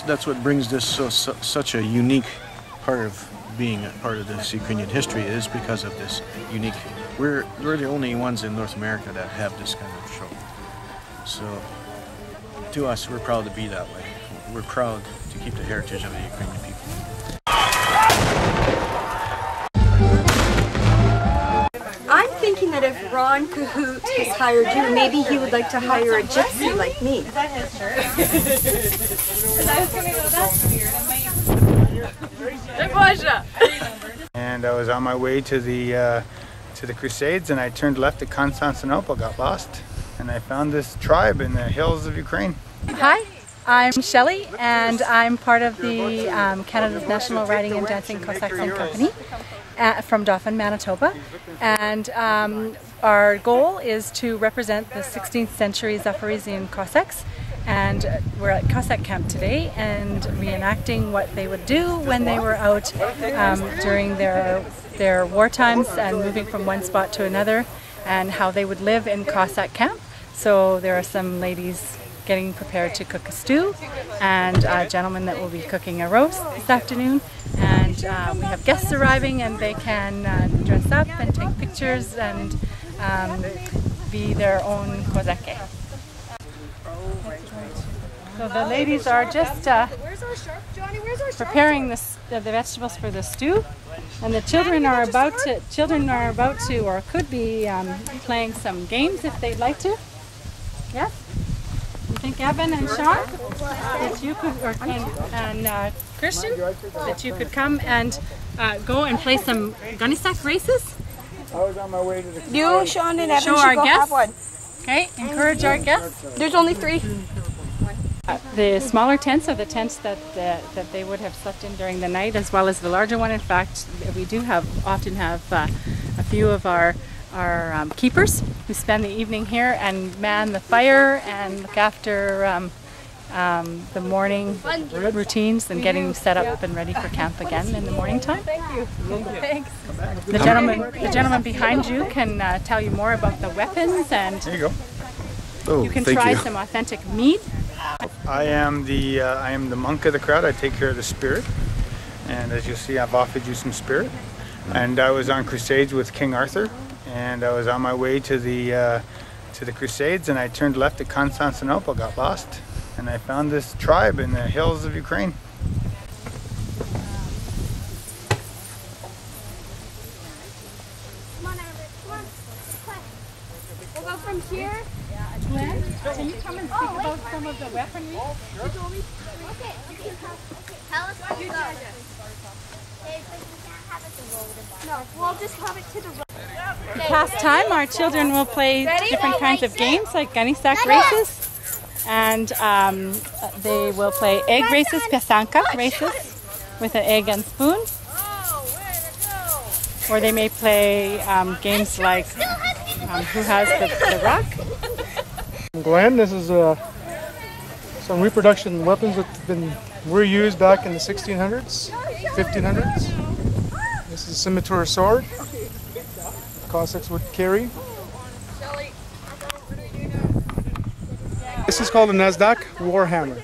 That's what brings this such a unique part of being a part of this Ukrainian history, is because of this unique. We're the only ones in North America that have this kind of show. So to us, we're proud to be that way. We're proud to keep the heritage of the Ukrainian people. I'm thinking that if Ron Cahoot has hired you, maybe he would like to hire a gypsy like me. Is that his shirt? Because I was going to go, that's weird. And I was on my way to the Crusades, and I turned left at Constantinople, got lost, and I found this tribe in the hills of Ukraine. Hi, I'm Shelley, and I'm part of the Canada's National Riding and Dancing Cossacks and Company from Dauphin, Manitoba. And our goal is to represent the 16th century Zaporizhian Cossacks. And we're at Cossack camp today and reenacting what they would do when they were out during their war times and moving from one spot to another, and how they would live in Cossack camp. So there are some ladies getting prepared to cook a stew, and a gentleman that will be cooking a roast this afternoon. And we have guests arriving, and they can dress up and take pictures and be their own Cossack. So the ladies are just preparing the vegetables for the stew, and the children are about to, or could be playing some games if they'd like to. Yes? You think Evan and Sean that you could, and Christian, that you could come and go and play some gunnysack races? I was on my way to the Crusades. You, Sean, and Evan Show should our go guests. have one. Okay, encourage our guests. There's only 3. The smaller tents are the tents that they would have slept in during the night, as well as the larger one. In fact, we do often have a few of our keepers who spend the evening here and man the fire and look after the morning routines and getting set up and ready for camp again in the morning time. Thank you. Thanks. The gentleman behind you can tell you more about the weapons, and There you go. Oh, you can try some authentic mead. I am the monk of the crowd. I take care of the spirit, and as you see, I've offered you some spirit. And I was on Crusades with King Arthur, and I was on my way to the Crusades, and I turned left at Constantinople, got lost, and I found this tribe in the hills of Ukraine. Come on, Albert. Come on. We'll go from here. Glenn, can you come and speak about some of the weaponry? Okay. Tell us what you got. No, we'll just have it to the right. Past time, our children will play different kinds of games like gunnysack races, and they will play egg races, pisanka races, with an egg and spoon. Or they may play games like who has the rock. Glenn, this is some reproduction weapons that were used back in the 1600s, 1500s. This is a scimitar sword the Cossacks would carry. This is called a Nasdaq warhammer.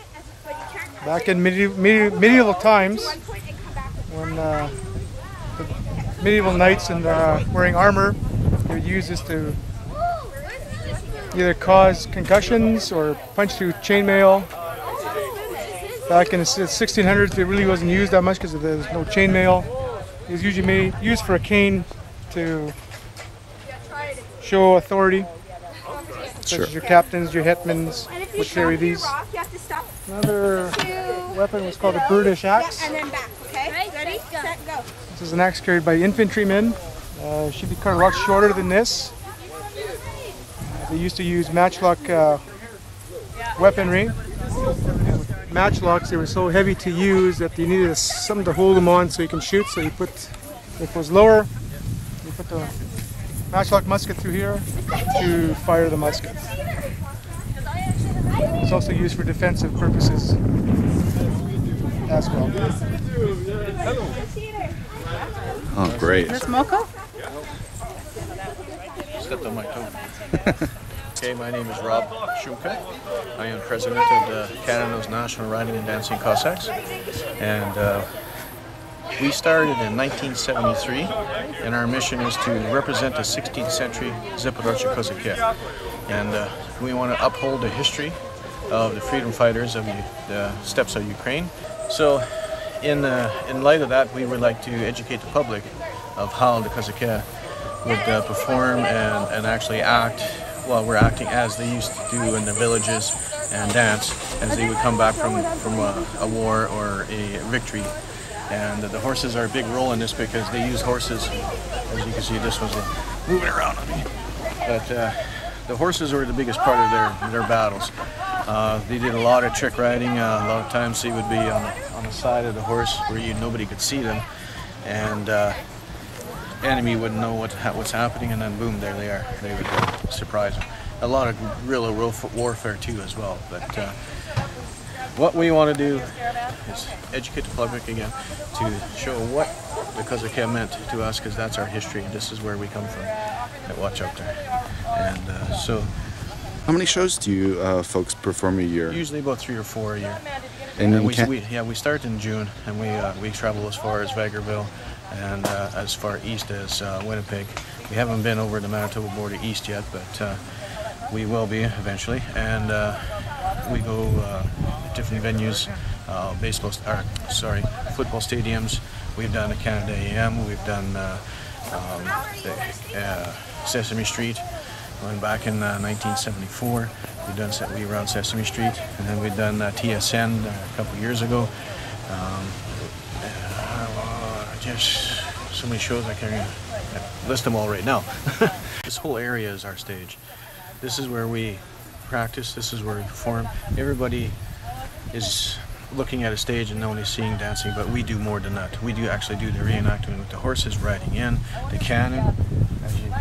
Back in medieval times, when the medieval knights and wearing armor, they would use this to either cause concussions or punch through chainmail. Back in the 1600s, it really wasn't used that much because there was no chainmail. It was usually used for a cane to show authority, such as your captains, your hetmans would carry these. Another weapon was called a Brutish axe. This is an axe carried by infantrymen. Should be cut a lot shorter than this. They used to use matchlock weaponry. Matchlocks, they were so heavy to use that you needed something to hold them on so you can shoot. So you put, if it was lower, you put the matchlock musket through here to fire the musket. It's also used for defensive purposes as well. Oh, great. Is this Moko? Stepped on my toe. Okay, my name is Rob Shumka. I am president of Canada's National Riding and Dancing Cossacks, and we started in 1973, and our mission is to represent the 16th century Zaporochye Cossack, and we want to uphold the history of the freedom fighters of the steppes of Ukraine. So, in light of that, we would like to educate the public of how the Cossack would perform and actually act while we're acting as they used to do in the villages and dance as they would come back from a war or a victory. And the horses are a big role in this because they use horses. As you can see, this one's moving around on me. But the horses were the biggest part of their battles. They did a lot of trick riding. A lot of times they would be on the side of the horse where nobody could see them, and enemy wouldn't know what's happening, and then boom, there they are. They would surprise them. A lot of guerrilla warfare too as well. But what we want to do is educate the public again to show what the Cossack meant to us, because that's our history. This is where we come from. Watch out there. And so, how many shows do you folks perform a year? Usually about 3 or 4 a year. And we start in June, and we travel as far as Vegreville and as far east as Winnipeg. We haven't been over the Manitoba border east yet, but we will be eventually. And we go different venues, football stadiums. We've done the Canada AM. We've done Sesame Street. Going back in 1974, we ran Sesame Street, and then we've done TSN a couple of years ago. Just so many shows I can't list them all right now. This whole area is our stage. This is where we practice. This is where we perform. Everybody is looking at a stage and only seeing dancing, but we do more than that. We do actually do the reenactment with the horses riding in, the cannon,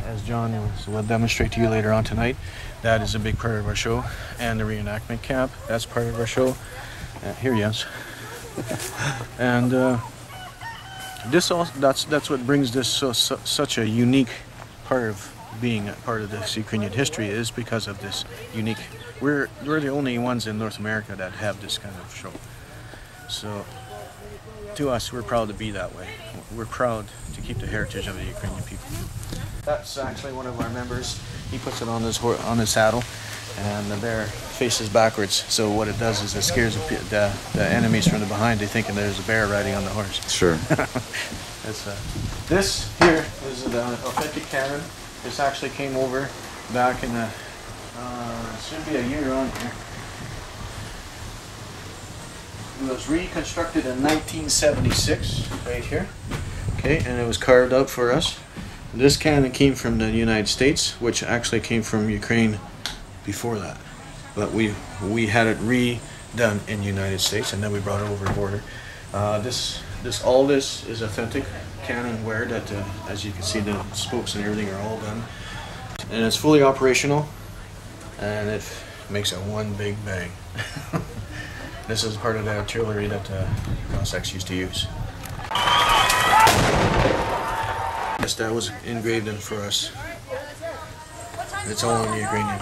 as John will demonstrate to you later on tonight. That is a big part of our show, and the reenactment camp. That's part of our show. Here, yes. And that's what brings this such a unique part of being a part of this Ukrainian history, is because of this unique. We're the only ones in North America that have this kind of show. So to us, we're proud to be that way. We're proud to keep the heritage of the Ukrainian people. That's actually one of our members. He puts it on his saddle, and the bear faces backwards. So what it does is it scares the enemies from the behind. They thinking there's a bear riding on the horse. Sure. This here is the authentic cannon. This actually came over back in the should be a year on here. It was reconstructed in 1976, right here. Okay, and it was carved out for us. This cannon came from the United States, which actually came from Ukraine before that. But we had it redone in the United States, and then we brought it over the border. All this is authentic cannon wear that, as you can see, the spokes and everything are all done. And it's fully operational, and it makes a one big bang. This is part of the artillery that the Cossacks used to use. Yes, that was engraved in for us. It's all in Ukrainian.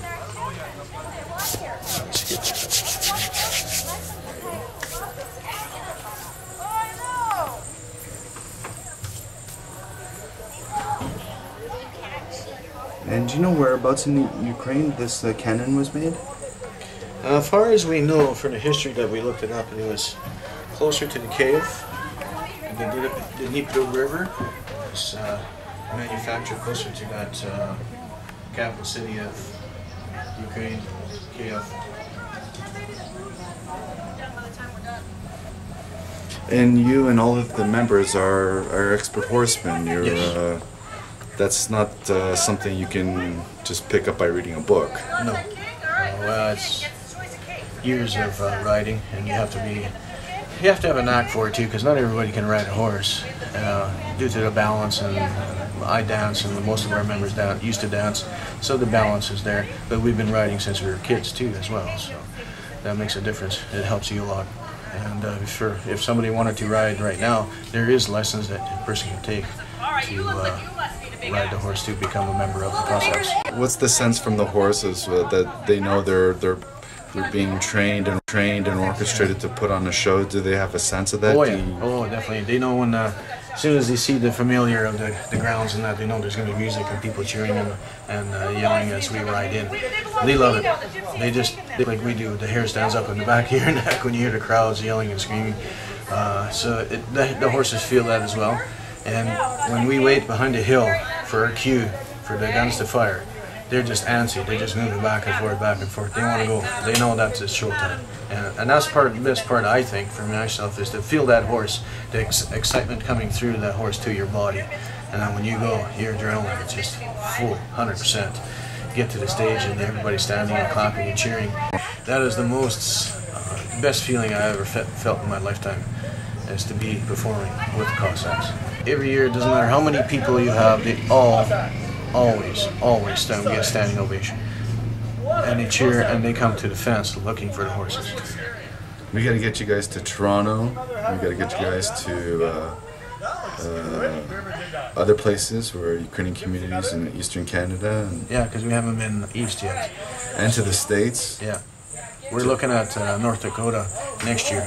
And do you know whereabouts in Ukraine this cannon was made? As far as we know, from the history that we looked it up, it was closer to the Kiev, the Dnipro River. It was manufactured closer to that capital city of Ukraine, Kiev. And you and all of the members are expert horsemen. Yes. That's not something you can just pick up by reading a book. No. Well, it's years of riding, and you have to have a knack for it too, because not everybody can ride a horse due to the balance. And I dance, and most of our members used to dance, so the balance is there. But we've been riding since we were kids too, as well. So that makes a difference. It helps you a lot. And if somebody wanted to ride right now, there is lessons that a person can take to ride the horse to become a member of the Cossacks. What's the sense from the horses that they know they're being trained and orchestrated to put on a show? Do they have a sense of that? Oh yeah, oh definitely. They know when as soon as they see the familiar of the grounds and that, they know there's going to be music and people cheering and yelling as we ride in. They love it. They like we do. The hair stands up in the back of your neck when you hear the crowds yelling and screaming. So the horses feel that as well. And when we wait behind the hill for our cue for the guns to fire, they're just antsy. They're just moving back and forth, back and forth. They want to go. They know that's it's showtime. And that's the best part, I think, for myself, is to feel that horse, the excitement coming through that horse to your body. And then when you go, your adrenaline is just full, 100%. Get to the stage and everybody's standing and clapping and cheering. That is the most, best feeling I ever felt in my lifetime, is to be performing with Cossacks. Every year, it doesn't matter how many people you have, they always get a standing ovation. And they cheer and they come to the fence looking for the horses. We got to get you guys to Toronto. We got to get you guys to other places where Ukrainian communities in Eastern Canada. Yeah, because we haven't been east yet. And to the States. Yeah. We're looking at North Dakota next year.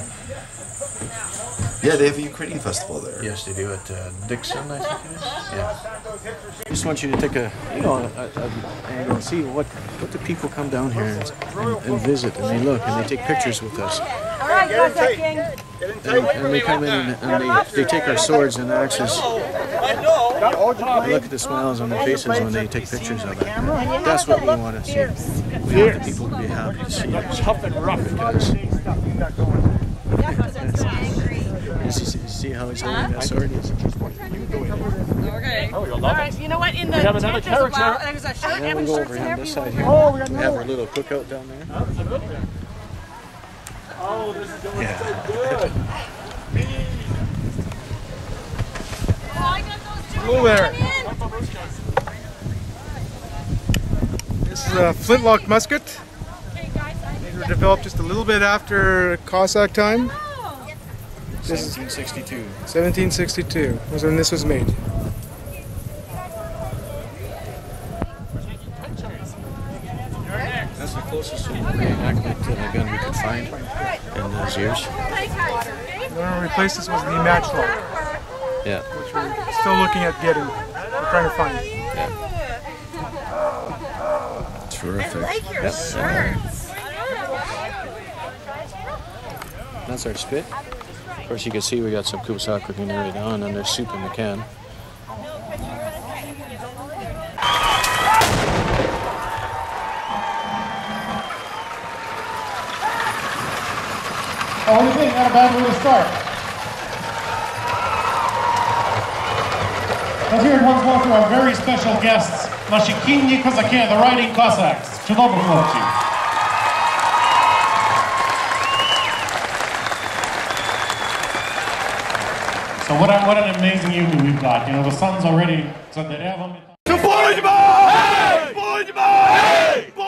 Yeah, they have a Ukrainian festival there. Yes, they do at Dixon, I think it is. Yeah. I just want you to take a angle and see what the people come down here and visit, and they look and they take pictures with us. All right, Cossack King. And they come in and they take our swords and axes. Look at the smiles on their faces when they take pictures of it. That's what we want to see. We want the people to be happy to see us. Tough and rough. Because you see how he's holding that sword? Okay. All right, you know what? In the tent, there's a shirt And then and we'll a go shirt over for here on this side everyone. here. We have our little cookout down there. Oh, this is going Yeah. so good. Hello there. This is a flintlock musket. These were developed just a little bit after Cossack time. This is 1762. 1762 was when this was made. That's the closest to a gun we could find in those years. The one we replaced this was the matchlock, Yeah. which we're still looking at getting. We're trying to find it. Terrific. Yep. That's our spit. Of course, you can see we got some Cossack cooking early on, and there's soup in the can. Oh, what do you think? Not a bad way to start. Let's hear it once more for our very special guests, наші кінні козаки, the Riding Cossacks. Чудово, хлопці. So what an amazing evening we've got. You know, the sun's already... Будьмо! Будьмо!